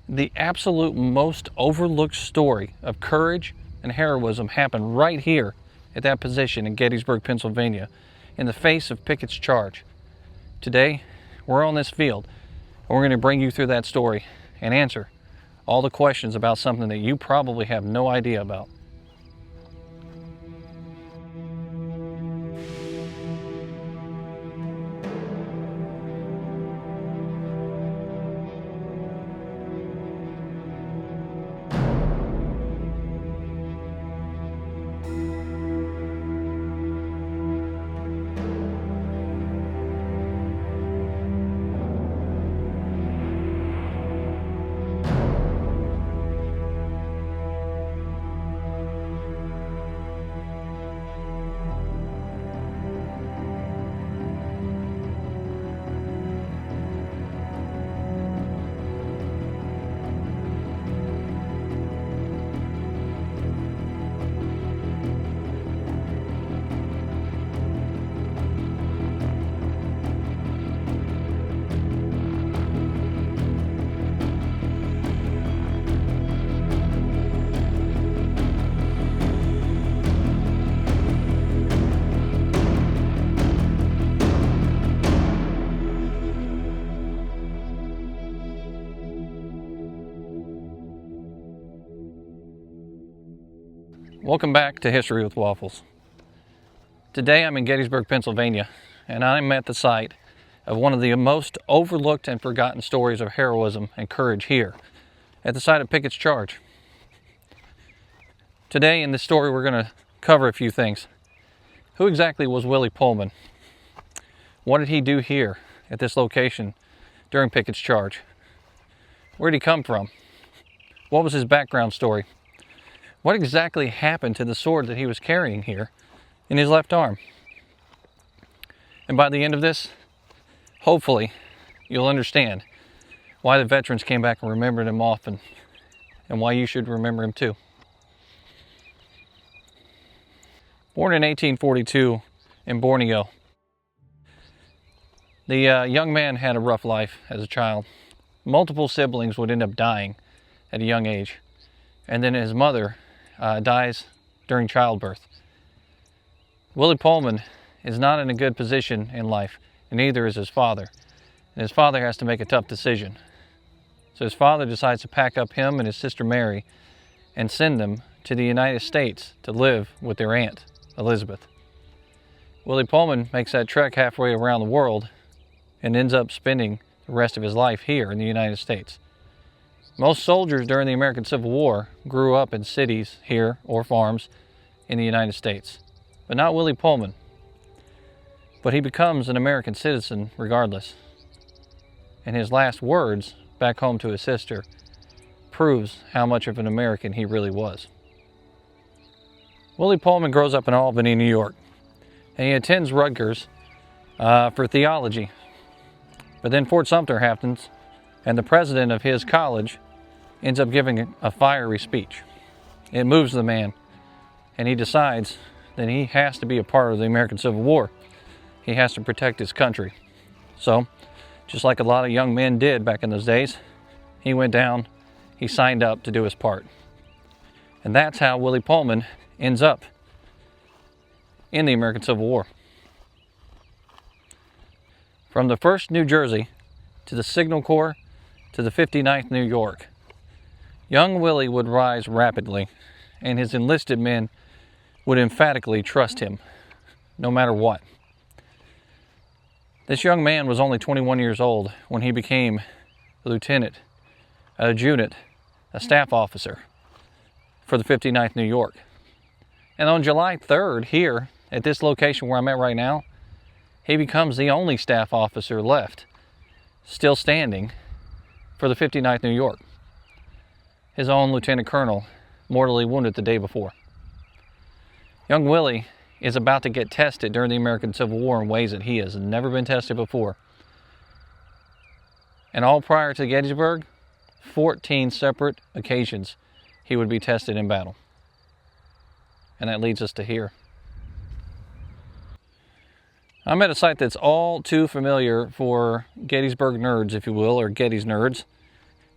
The absolute most overlooked story of courage and heroism happened right here at that position in Gettysburg, Pennsylvania, in the face of Pickett's charge. Today, we're on this field, and we're going to bring you through that story and answer all the questions about something that you probably have no idea about. Welcome back to History with Waffles. Today I'm in Gettysburg, Pennsylvania, and I'm at the site of one of the most overlooked and forgotten stories of heroism and courage here, at the site of Pickett's charge. Today in this story we're going to cover a few things. Who exactly was Willie Pohlman? What did he do here at this location during Pickett's charge? Where did he come from? What was his background story? What exactly happened to the sword that he was carrying here in his left arm? And by the end of this, hopefully, you'll understand why the veterans came back and remembered him often, and why you should remember him too. Born in 1842 in Borneo, the young man had a rough life as a child. Multiple siblings would end up dying at a young age, and then his mother dies during childbirth. Willie Pohlman is not in a good position in life, and neither is his father. And his father has to make a tough decision. So his father decides to pack up him and his sister Mary and send them to the United States to live with their aunt, Elizabeth. Willie Pohlman makes that trek halfway around the world and ends up spending the rest of his life here in the United States. Most soldiers during the American Civil War grew up in cities here or farms in the United States, but not Willie Pohlman. But he becomes an American citizen regardless. And his last words back home to his sister proves how much of an American he really was. Willie Pohlman grows up in Albany, New York, and he attends Rutgers for theology. But then Fort Sumter happens, and the president of his college ends up giving a fiery speech. It moves the man, and he decides that he has to be a part of the American Civil War. He has to protect his country. So, just like a lot of young men did back in those days, he went down, he signed up to do his part. And that's how Willie Pohlman ends up in the American Civil War. From the 1st New Jersey to the Signal Corps to the 59th New York, young Willie would rise rapidly, and his enlisted men would emphatically trust him, no matter what. This young man was only 21 years old when he became a lieutenant, an adjutant, a staff officer for the 59th New York. And on July 3rd, here at this location where I'm at right now, he becomes the only staff officer left, still standing, for the 59th New York. His own lieutenant colonel, mortally wounded the day before. Young Willie is about to get tested during the American Civil War in ways that he has never been tested before. And all prior to Gettysburg, 14 separate occasions he would be tested in battle. And that leads us to here. I'm at a site that's all too familiar for Gettysburg nerds, if you will, or Getty's nerds.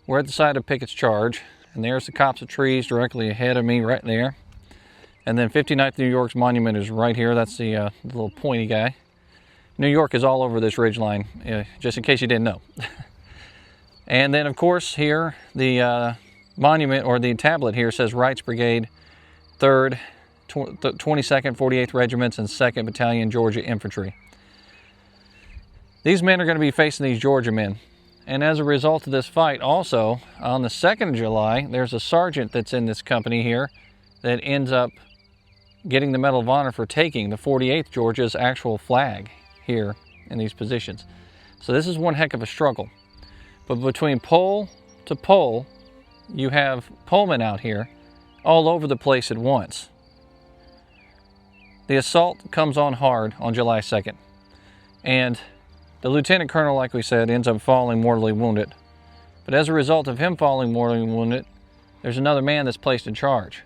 We're at the site of Pickett's charge, and there's the Copse of Trees directly ahead of me right there. And then 59th New York's monument is right here. That's the little pointy guy. New York is all over this ridgeline, just in case you didn't know. And then, of course, here, the monument, or the tablet here, says Wright's Brigade, 3rd, 22nd, 48th Regiments, and 2nd Battalion, Georgia Infantry. These men are going to be facing these Georgia men. And as a result of this fight, also, on the 2nd of July, there's a sergeant that's in this company here that ends up getting the Medal of Honor for taking the 48th Georgia's actual flag here in these positions. So this is one heck of a struggle. But between pole to pole, you have Pohlman out here all over the place at once. The assault comes on hard on July 2nd. And the lieutenant colonel, like we said, ends up falling mortally wounded. But as a result of him falling mortally wounded, there's another man that's placed in charge.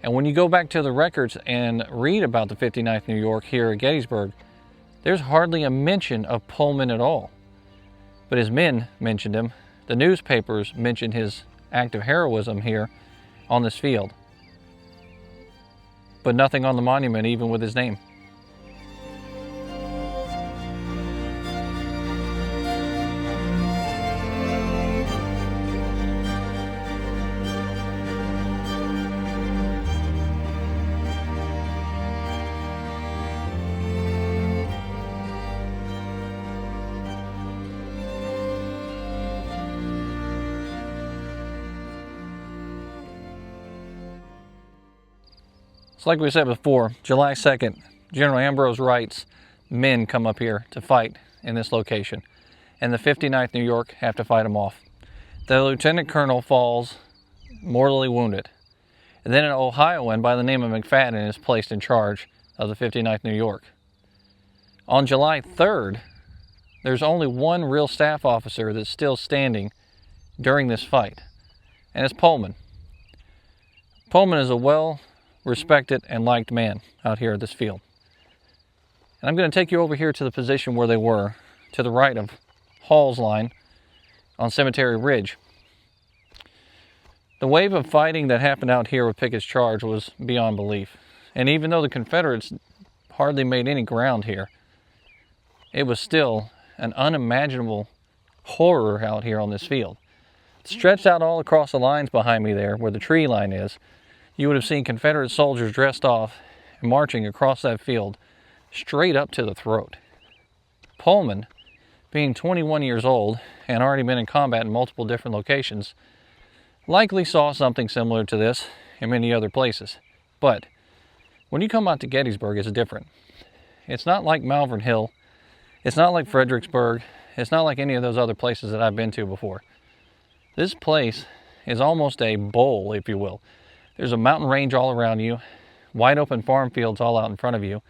And when you go back to the records and read about the 59th New York here at Gettysburg, there's hardly a mention of Pohlman at all. But his men mentioned him. The newspapers mentioned his act of heroism here on this field. But nothing on the monument, even with his name. So like we said before, July 2nd, General Ambrose Wright's men come up here to fight in this location. And the 59th New York have to fight them off. The lieutenant colonel falls mortally wounded. And then an Ohioan by the name of McFadden is placed in charge of the 59th New York. On July 3rd, there's only one real staff officer that's still standing during this fight, and it's Pohlman. Pohlman is a well-respected and liked man out here at this field. And I'm going to take you over here to the position where they were, to the right of Hall's line on Cemetery Ridge. The wave of fighting that happened out here with Pickett's charge was beyond belief. And even though the Confederates hardly made any ground here, it was still an unimaginable horror out here on this field. Stretched out all across the lines behind me there, where the tree line is, you would have seen Confederate soldiers dressed off and marching across that field straight up to the throat. Pohlman, being 21 years old and already been in combat in multiple different locations, likely saw something similar to this in many other places. But when you come out to Gettysburg, it's different. It's not like Malvern Hill. It's not like Fredericksburg. It's not like any of those other places that I've been to before. This place is almost a bowl, if you will. There's a mountain range all around you, wide open farm fields all out in front of you,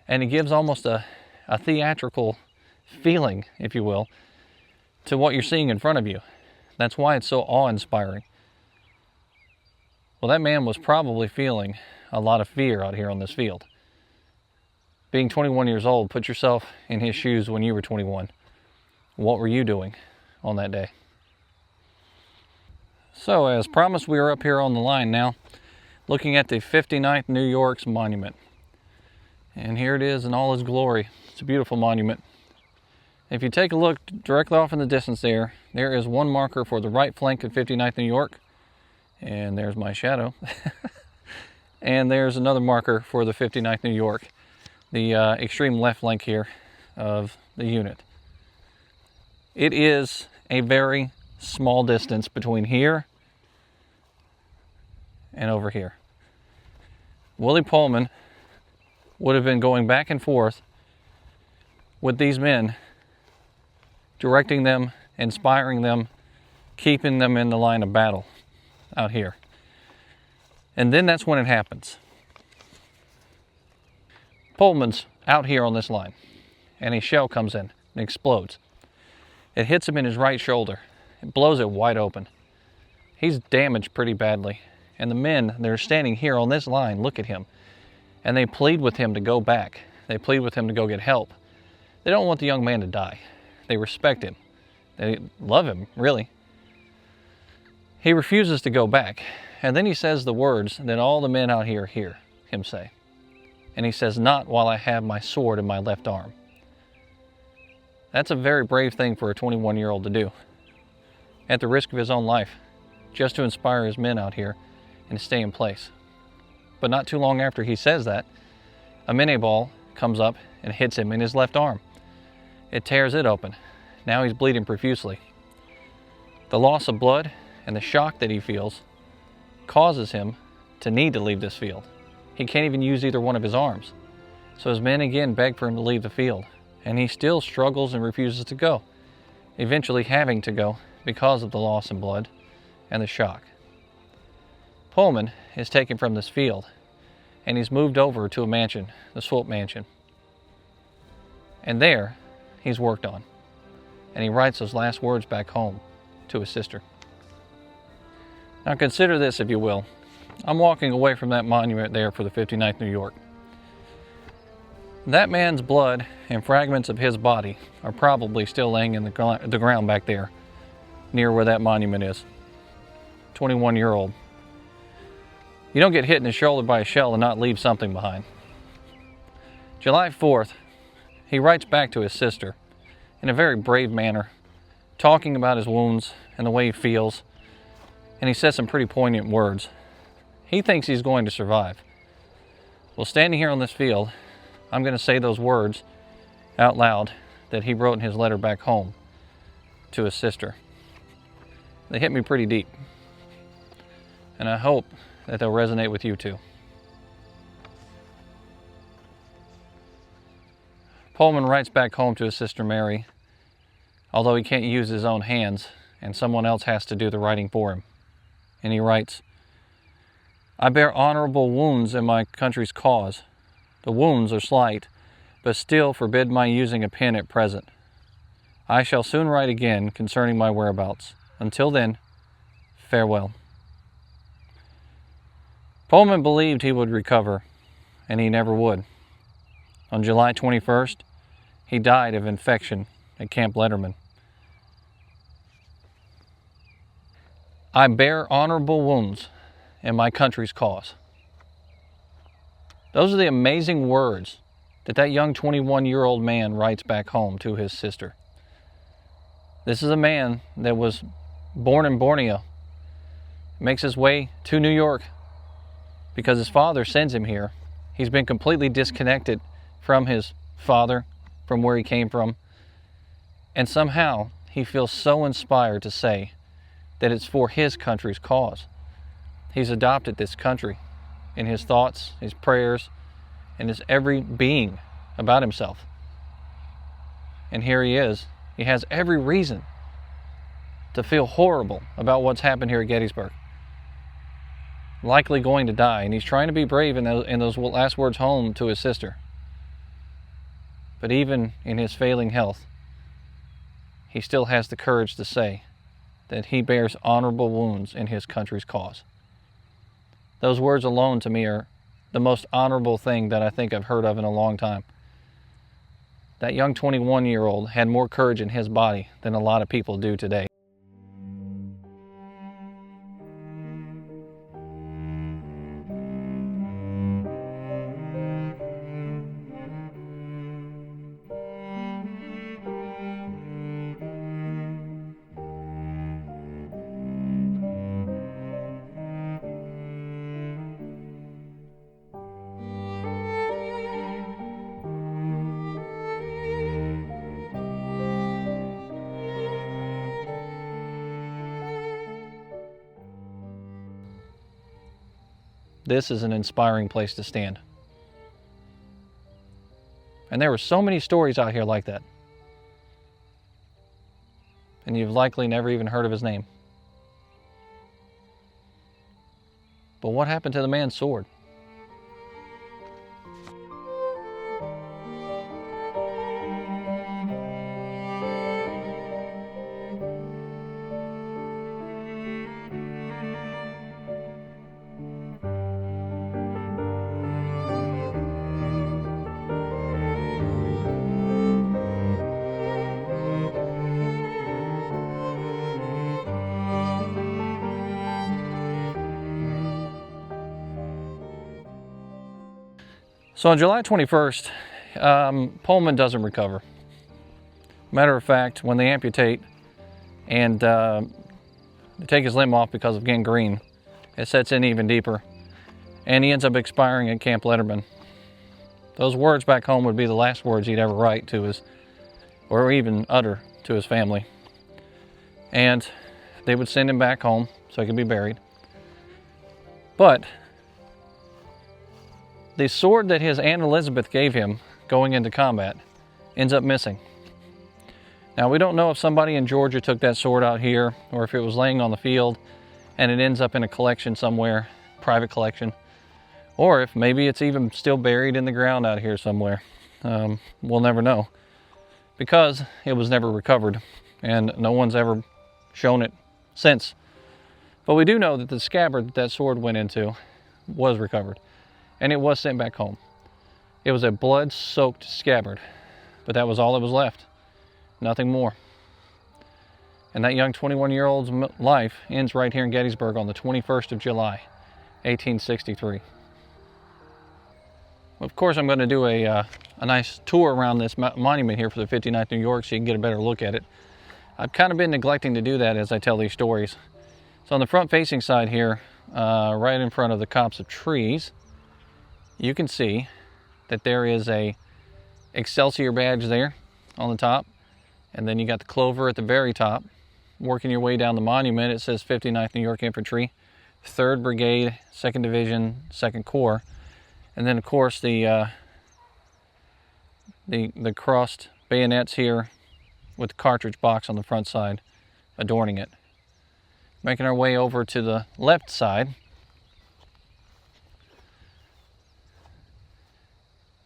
and it gives almost a theatrical feeling, if you will, to what you're seeing in front of you. That's why it's so awe-inspiring. Well, that man was probably feeling a lot of fear out here on this field. Being 21 years old, put yourself in his shoes when you were 21. What were you doing on that day? So, as promised, we are up here on the line now, looking at the 59th New York's monument. And here it is in all its glory. It's a beautiful monument. If you take a look directly off in the distance there, there is one marker for the right flank of 59th New York. And there's my shadow. And there's another marker for the 59th New York, the extreme left flank here of the unit. It is a very small distance between here and over here. Willie Pohlman would have been going back and forth with these men, directing them, inspiring them, keeping them in the line of battle out here. And then that's when it happens. Pohlman's out here on this line, and a shell comes in and explodes. It hits him in his right shoulder. It blows it wide open. He's damaged pretty badly. And the men that are standing here on this line look at him, and they plead with him to go back. They plead with him to go get help. They don't want the young man to die. They respect him. They love him, really. He refuses to go back, and then he says the words that all the men out here hear him say. And he says, "Not while I have my sword in my left arm." That's a very brave thing for a 21-year-old to do, at the risk of his own life, just to inspire his men out here and to stay in place. But not too long after he says that, a Minie ball comes up and hits him in his left arm. It tears it open. Now he's bleeding profusely. The loss of blood and the shock that he feels causes him to need to leave this field. He can't even use either one of his arms. So his men again beg for him to leave the field, and he still struggles and refuses to go, eventually having to go because of the loss in blood and the shock. Pohlman is taken from this field, and he's moved over to a mansion, the Swope Mansion. And there, he's worked on, and he writes those last words back home to his sister. Now consider this, if you will. I'm walking away from that monument there for the 59th New York. That man's blood and fragments of his body are probably still laying in the ground back there, near where that monument is. 21-year-old. You don't get hit in the shoulder by a shell and not leave something behind. July 4th, he writes back to his sister in a very brave manner, talking about his wounds and the way he feels, and he says some pretty poignant words. He thinks he's going to survive. Well, standing here on this field, I'm going to say those words out loud that he wrote in his letter back home to his sister. They hit me pretty deep, and I hope that they'll resonate with you too. Pohlman writes back home to his sister Mary, although he can't use his own hands and someone else has to do the writing for him. And he writes, "I bear honorable wounds in my country's cause. The wounds are slight, but still forbid my using a pen at present. I shall soon write again concerning my whereabouts. Until then, farewell." Pohlman believed he would recover, and he never would. On July 21st, he died of infection at Camp Letterman. I bear honorable wounds in my country's cause. Those are the amazing words that that young 21-year-old man writes back home to his sister. This is a man that was born in Borneo, makes his way to New York because his father sends him here. He's been completely disconnected from his father, from where he came from, and somehow he feels so inspired to say that it's for his country's cause. He's adopted this country in his thoughts, his prayers, and his every being about himself. And here he is. He has every reason to feel horrible about what's happened here at Gettysburg. Likely going to die, and he's trying to be brave in those last words home to his sister. But even in his failing health, he still has the courage to say that he bears honorable wounds in his country's cause. Those words alone to me are the most honorable thing that I think I've heard of in a long time. That young 21-year-old had more courage in his body than a lot of people do today. This is an inspiring place to stand. And there were so many stories out here like that. And you've likely never even heard of his name. But what happened to the man's sword? So on July 21st, Pohlman doesn't recover. Matter of fact, when they amputate and they take his limb off because of gangrene, it sets in even deeper, and he ends up expiring at Camp Letterman. Those words back home would be the last words he'd ever write to his, or even utter to his family. And they would send him back home so he could be buried. But the sword that his Aunt Elizabeth gave him going into combat ends up missing. Now, we don't know if somebody in Georgia took that sword out here or if it was laying on the field and it ends up in a collection somewhere, private collection, or if maybe it's even still buried in the ground out here somewhere. We'll never know, because it was never recovered and no one's ever shown it since. But we do know that the scabbard that that sword went into was recovered, and it was sent back home. It was a blood-soaked scabbard, but that was all that was left. Nothing more. And that young 21-year-old's life ends right here in Gettysburg on the 21st of July, 1863. Of course, I'm going to do a nice tour around this monument here for the 59th New York so you can get a better look at it. I've kind of been neglecting to do that as I tell these stories. So on the front-facing side here, right in front of the Copse of Trees, you can see that there is a Excelsior badge there on the top, and then you got the clover at the very top. Working your way down the monument, it says 59th New York Infantry, 3rd Brigade, 2nd Division, 2nd Corps, and then of course the crossed bayonets here with the cartridge box on the front side adorning it. Making our way over to the left side.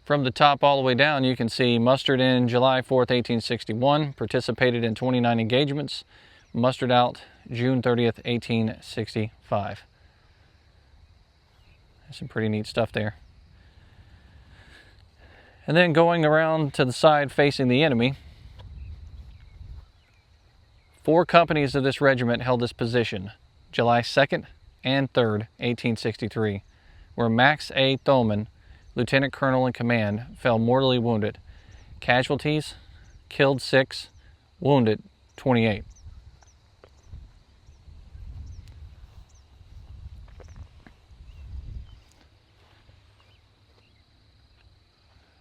From the top all the way down, you can see mustered in July 4th, 1861, participated in 29 engagements, mustered out June 30th, 1865. There's some pretty neat stuff there. And then going around to the side facing the enemy, 4 companies of this regiment held this position, July 2nd and 3rd, 1863, where Max A. Thoman, Lieutenant Colonel in command, fell mortally wounded. Casualties, killed 6, wounded 28.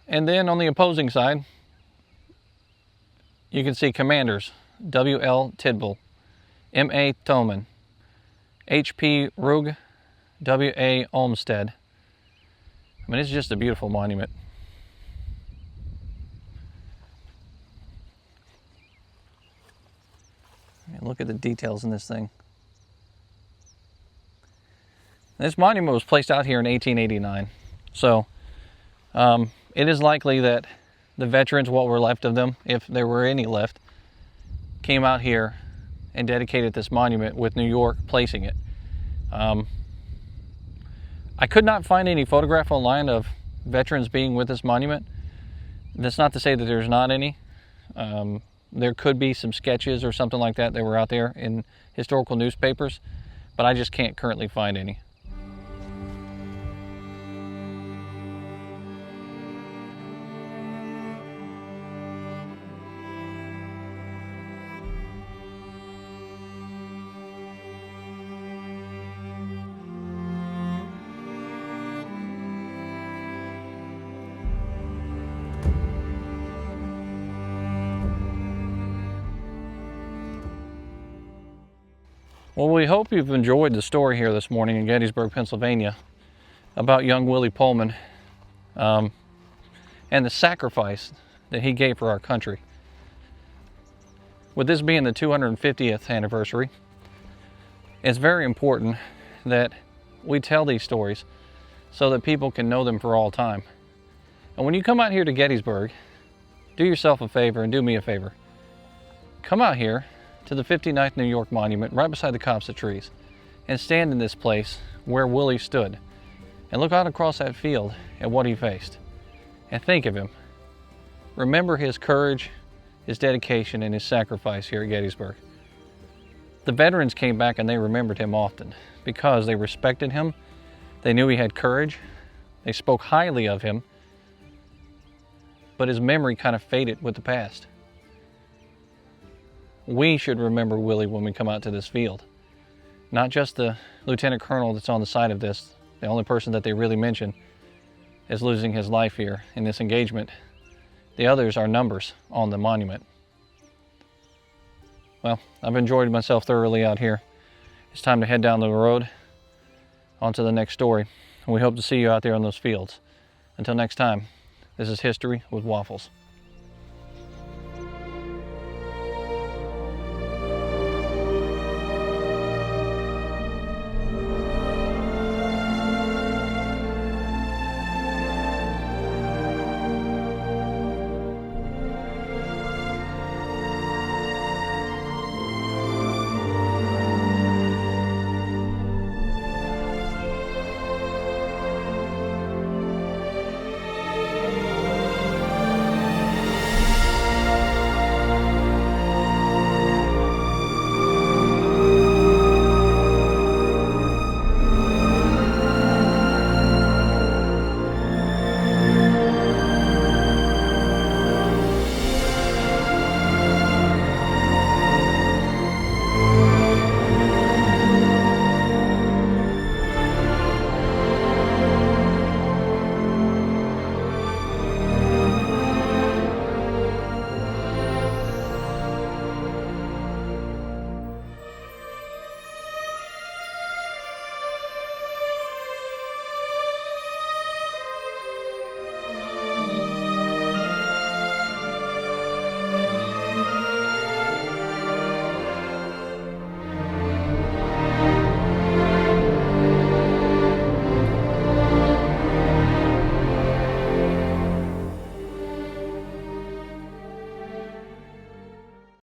And then on the opposing side, you can see commanders, W.L. Tidwell, M.A. Thoman, H.P. Rugg, W.A. Olmsted. I mean, it's just a beautiful monument. I mean, look at the details in this thing. This monument was placed out here in 1889. So it is likely that the veterans, what were left of them, if there were any left, came out here and dedicated this monument with New York placing it. I could not find any photograph online of veterans being with this monument. That's not to say that there's not any. There could be some sketches or something like that were out there in historical newspapers, but I just can't currently find any. Well, we hope you've enjoyed the story here this morning in Gettysburg, Pennsylvania, about young Willie Pohlman and the sacrifice that he gave for our country. With this being the 250th anniversary, it's very important that we tell these stories so that people can know them for all time. And when you come out here to Gettysburg, do yourself a favor and do me a favor. Come out here to the 59th New York Monument right beside the Copse of Trees and stand in this place where Willie stood and look out across that field at what he faced and think of him. Remember his courage, his dedication, and his sacrifice here at Gettysburg. The veterans came back and they remembered him often because they respected him, they knew he had courage, they spoke highly of him, but his memory kind of faded with the past. We should remember Willie when we come out to this field. Not just the lieutenant colonel that's on the side of this. The only person that they really mention is losing his life here in this engagement. The others are numbers on the monument. Well, I've enjoyed myself thoroughly out here. It's time to head down the road on to the next story. And we hope to see you out there on those fields. Until next time, this is History with Waffles.